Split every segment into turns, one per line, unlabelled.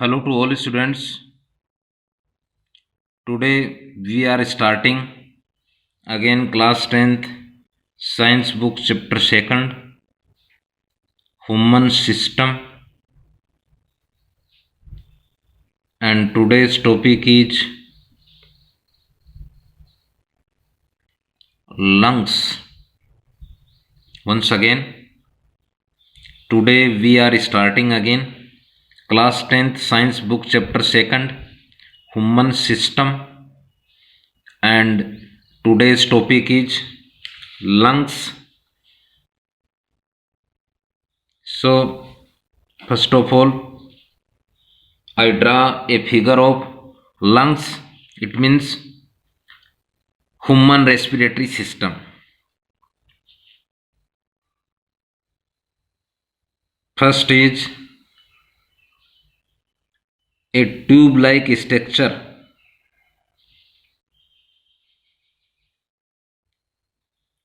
Hello to all students. Today we are starting again class 10th science book chapter 2nd human system, and today's topic is lungs. Once again, today we are starting again class 10th science book chapter 2nd human system, and today's topic is lungs. So first of all, I draw a figure of lungs. It means human respiratory system. First is a tube-like structure,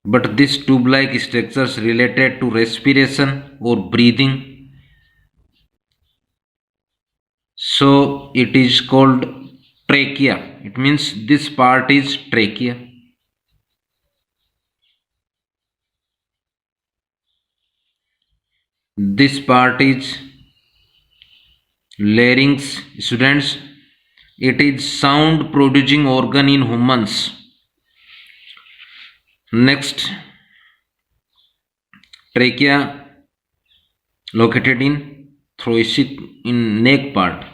but this tube-like structure is related to respiration or breathing. So it is called trachea. It means this part is trachea. This part is larynx. Students, it is sound producing organ in humans. Next, trachea located in thoracic in neck part,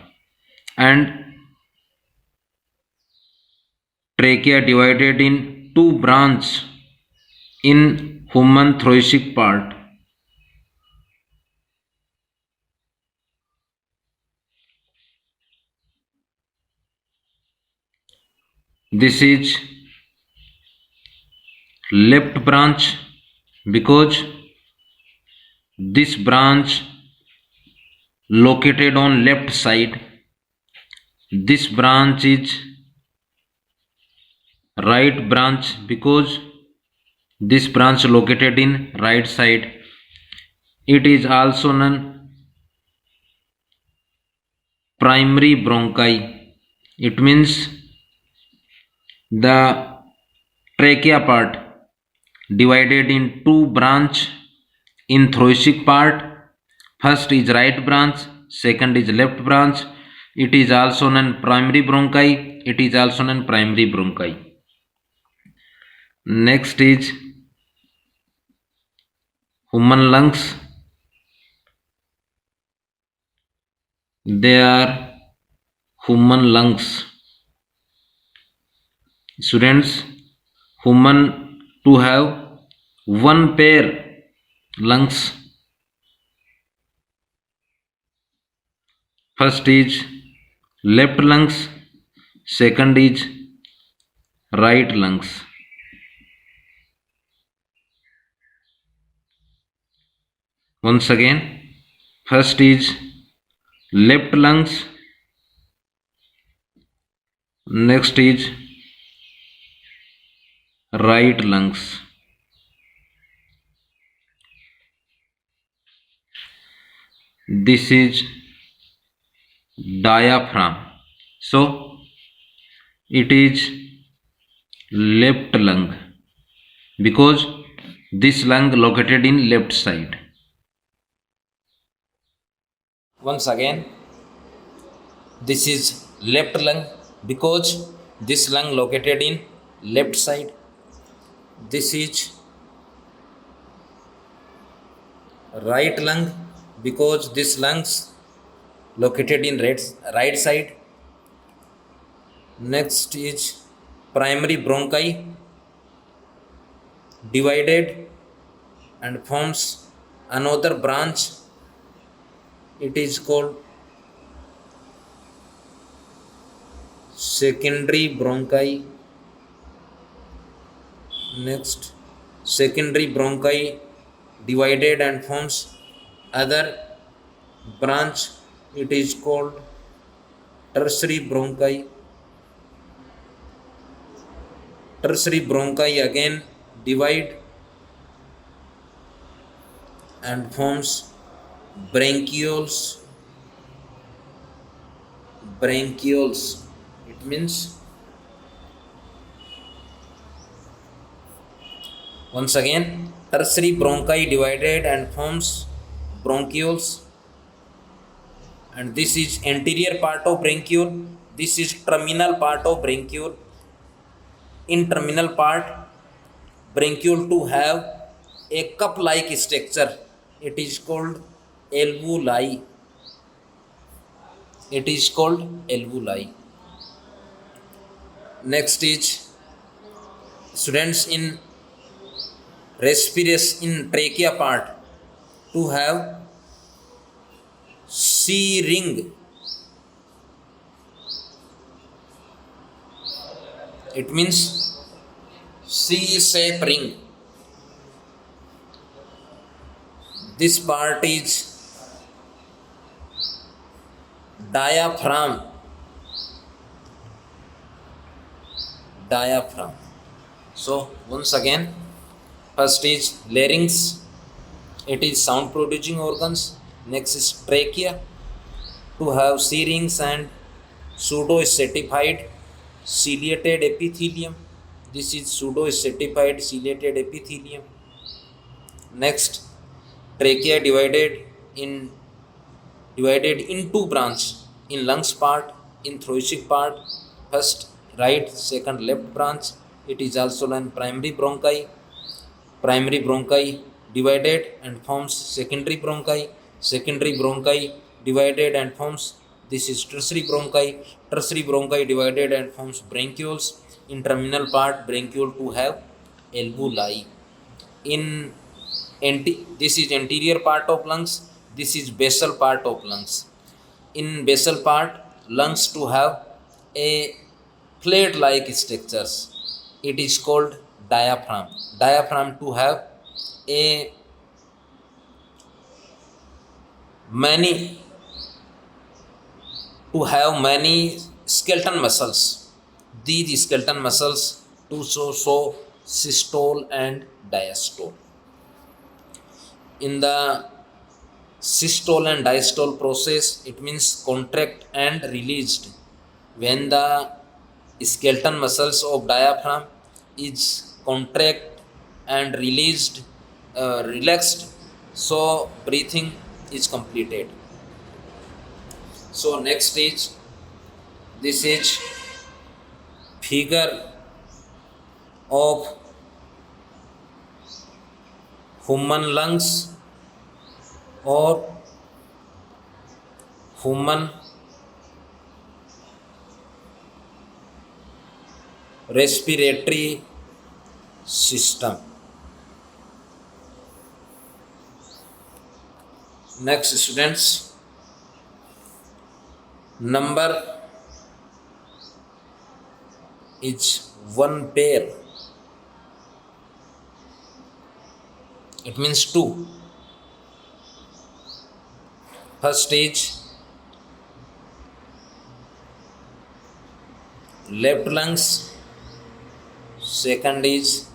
and trachea divided in two branches in human thoracic part. This is left branch because this branch located on left side. This branch is right branch because this branch located in right side. It is also known primary bronchi. It means the trachea part divided in two branch in thoracic part. First is right branch, second is left branch. It is also known primary bronchi. It is also known primary bronchi. Next is human lungs. They are human lungs. Students, human to have one pair lungs. First is left lungs, second is right lungs. Once again, first is left lungs, next is right lungs. This is diaphragm. So it is left lung because this lung located in left side.
Once again, this is left lung because this lung located in left side. This is right lung because this lungs located in right side. Next is primary bronchi divided and forms another branch. It is called secondary bronchi. Next, secondary bronchi divided and forms other branch. It is called tertiary bronchi. Tertiary bronchi again divide and forms bronchioles. bronchioles. It means, once again, tertiary bronchi divided and forms bronchioles, and this is anterior part of bronchiole, this is terminal part of bronchiole. In terminal part, bronchiole to have a cup like structure, it is called alveoli. It is called alveoli. Next is, students, in respiration, in trachea part, to have C ring. It means C shape ring. This part is diaphragm. Diaphragm. So once again, first is larynx, it is sound producing organs. Next is trachea, to have C rings and pseudo stratified ciliated epithelium. This is pseudo stratified ciliated epithelium. Next, trachea divided in two branch, in lungs part, in thoracic part. First right, second left branch. It is also an primary bronchi. Primary bronchi divided and forms secondary bronchi. Secondary bronchi divided and forms, this is tertiary bronchi. Tertiary bronchi divided and forms bronchioles. In terminal part, bronchiole to have alveoli. In this is anterior part of lungs, this is basal part of lungs. In basal part, lungs to have a plate like structures, it is called diaphragm. Diaphragm to have a many skeleton muscles. These skeleton muscles to show systole and diastole. In the systole and diastole process, it means contract and released. When the skeleton muscles of diaphragm is contract and relaxed, so breathing is completed. So next stage, this is figure of human lungs or human respiratory system. Next, students, number is one pair. It means two. First is left lungs, second is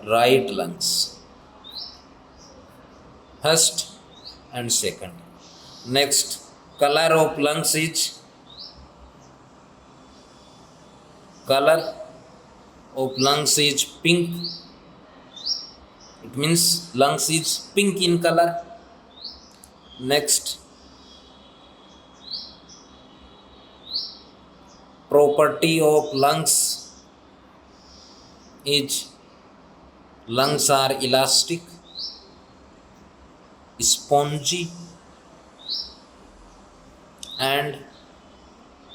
right lungs. First and second. Next, color of lungs is pink. It means lungs is pink in color. Next, property of lungs is lungs are elastic, spongy and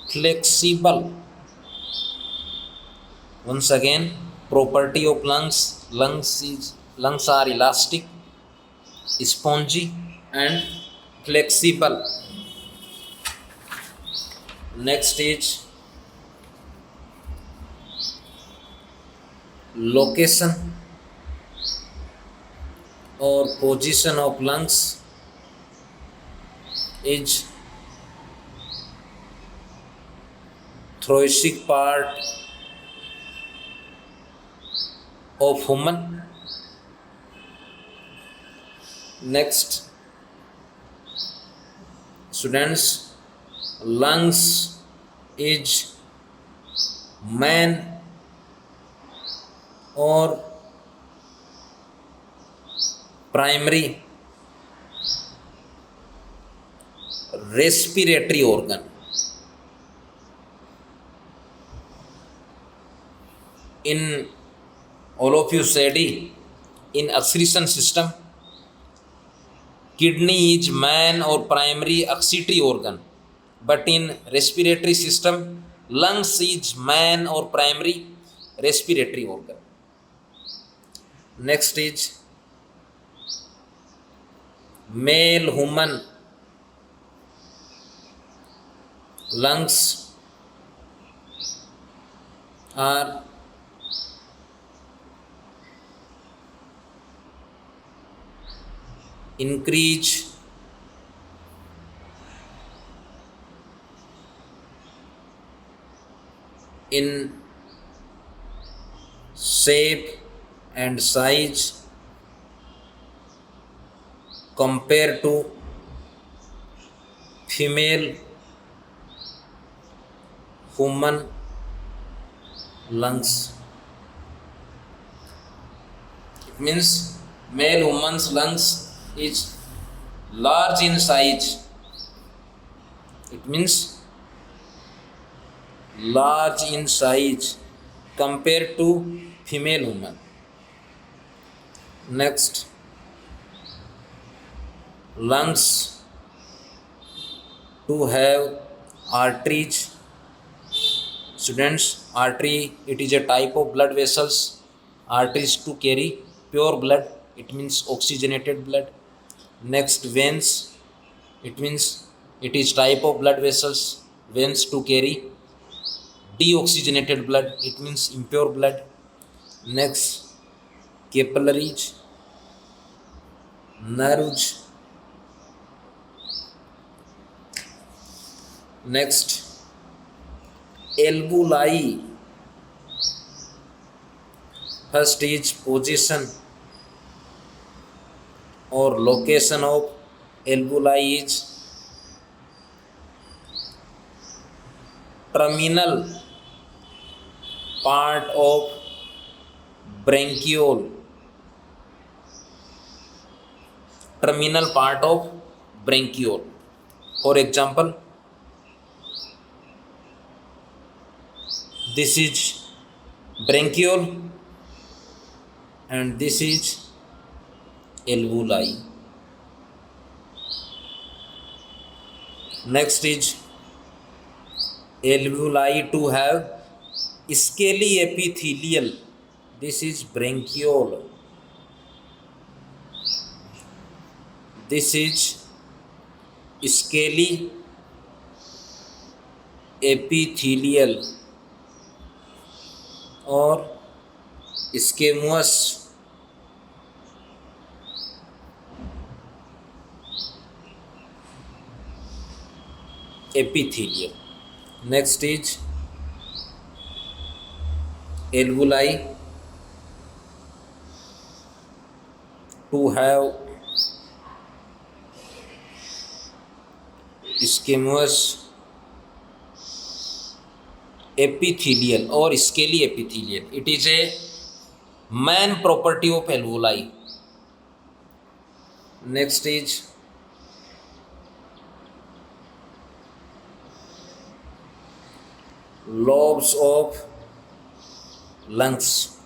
flexible. Once again, property of lungs are elastic, spongy and flexible. Next is location or position of lungs is thoracic part of human. Next, students, lungs is man or primary respiratory organ. In all of you said in excretion system, kidney is man or primary excretory organ, but in respiratory system, lungs is man or primary respiratory organ. Next is male human lungs are increase in shape and size compared to female human lungs. It means male human's lungs is large in size. It means large in size compared to female human. Next, lungs to have arteries. Students, artery, it is a type of blood vessels. Arteries to carry pure blood, it means oxygenated blood. Next, veins, it means it is type of blood vessels. Veins to carry deoxygenated blood, it means impure blood. Next, capillaries, nerves. Next, alveoli. First is position or location of alveoli is terminal part of bronchiole. Terminal part of bronchiole. For example, this is bronchiole and this is alveoli. Next is alveoli to have scaly epithelial. This is bronchiole. This is scaly epithelial or squamous epithelium. Next is alveoli to have squamous epithelial or scaly epithelial. It is a main property of alveoli. Next is lobes of lungs.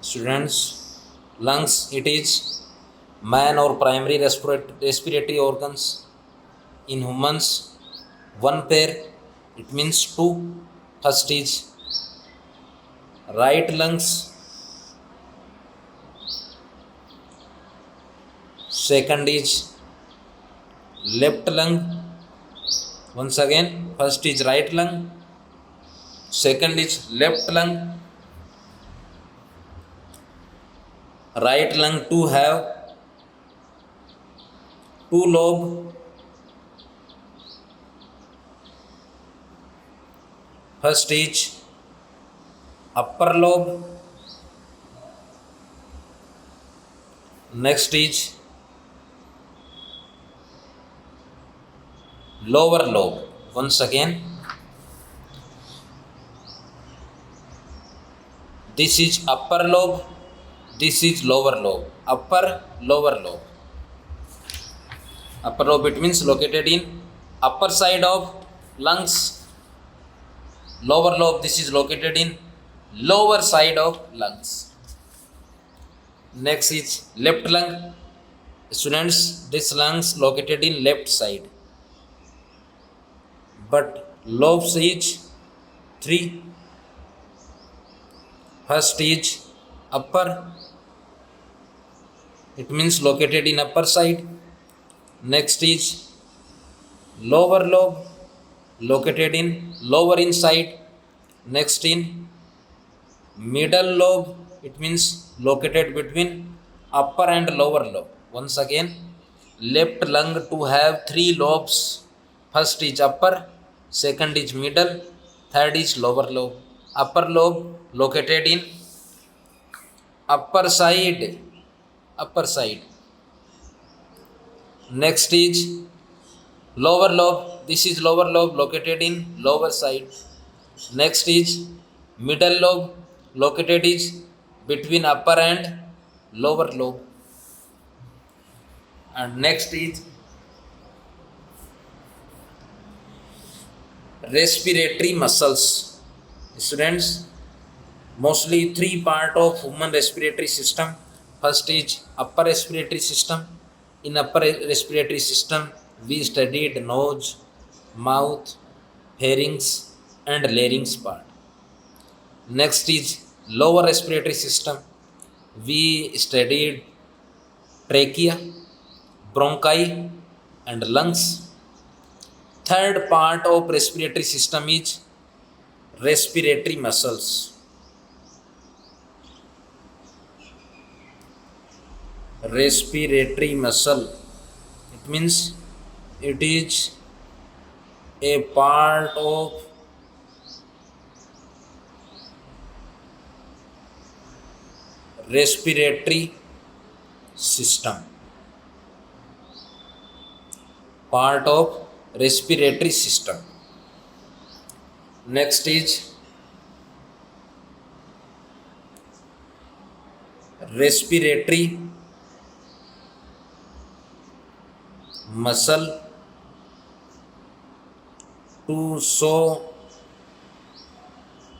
Students, lungs, it is main or primary respiratory organs. In humans, one pair, it means two. First is right lungs, second is left lung. Once again, first is right lung, second is left lung. Right lung to have two lobe. First is upper lobe, next is lower lobe. Once again, this is upper lobe, this is lower lobe. Upper, lower lobe. Upper lobe, it means located in upper side of lungs. Lower lobe, this is located in lower side of lungs. Next is left lung. Students, this lungs located in left side, but lobes is 3. First is upper, it means located in upper side. Next is lower lobe, located in lower inside. Next in middle lobe, it means located between upper and lower lobe. Once again, left lung to have 3 lobes. First is upper, second is middle, third is lower lobe. Upper lobe located in upper side, upper side. Next is lower lobe, this is lower lobe located in lower side. Next is middle lobe, located is between upper and lower lobe. And next is respiratory muscles. Students, mostly 3 part of human respiratory system. First is upper respiratory system. In upper respiratory system, we studied nose, mouth, pharynx and larynx part. Next is lower respiratory system. We studied trachea, bronchi and lungs. Third part of respiratory system is respiratory muscles. Respiratory muscle, it means it is a part of respiratory system, part of respiratory system. Next is respiratory muscle to show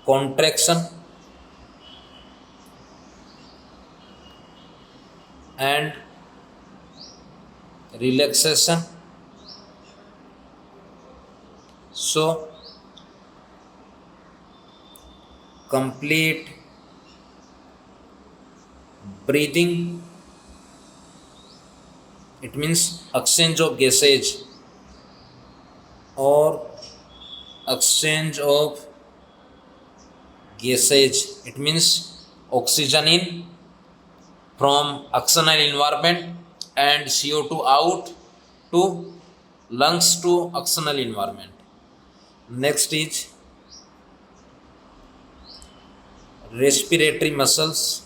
contraction and relaxation. So complete breathing, it means exchange of gases or exchange of gases, it means oxygen in from external environment and CO2 out to lungs to external environment. Next is respiratory muscles.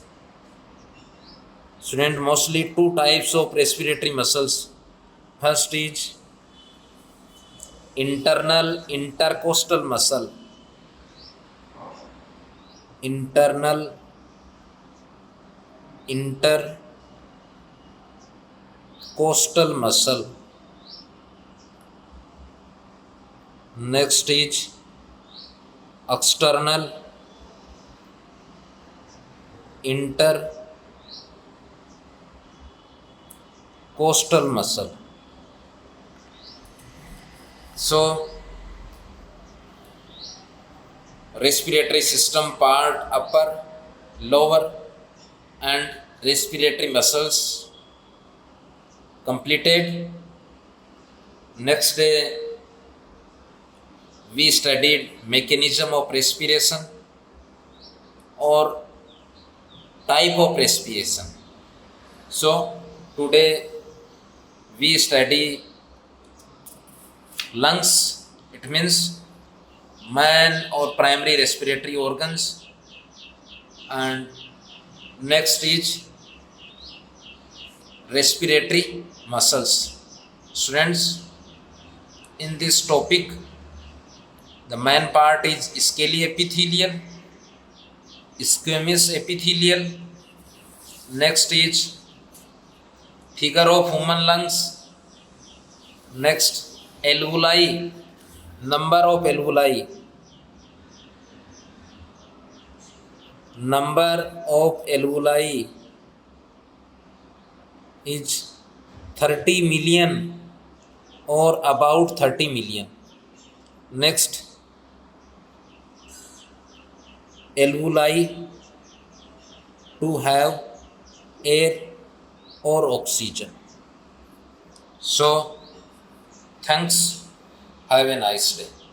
Student, mostly 2 types of respiratory muscles. First is internal intercostal muscle. Internal intercostal muscle. Next is external intercostal muscle. So respiratory system part, upper, lower and respiratory muscles completed. Next day we studied mechanism of respiration or type of respiration. So today we study lungs, it means main or primary respiratory organs. And next is respiratory muscles. Students, in this topic. The main part is scaly epithelial, squamous epithelial. Next is figure of human lungs. Next, alveoli, number of alveoli. Number of alveoli is 30 million or about 30 million. Next, alveoli to have air or oxygen. So, thanks. Have a nice day.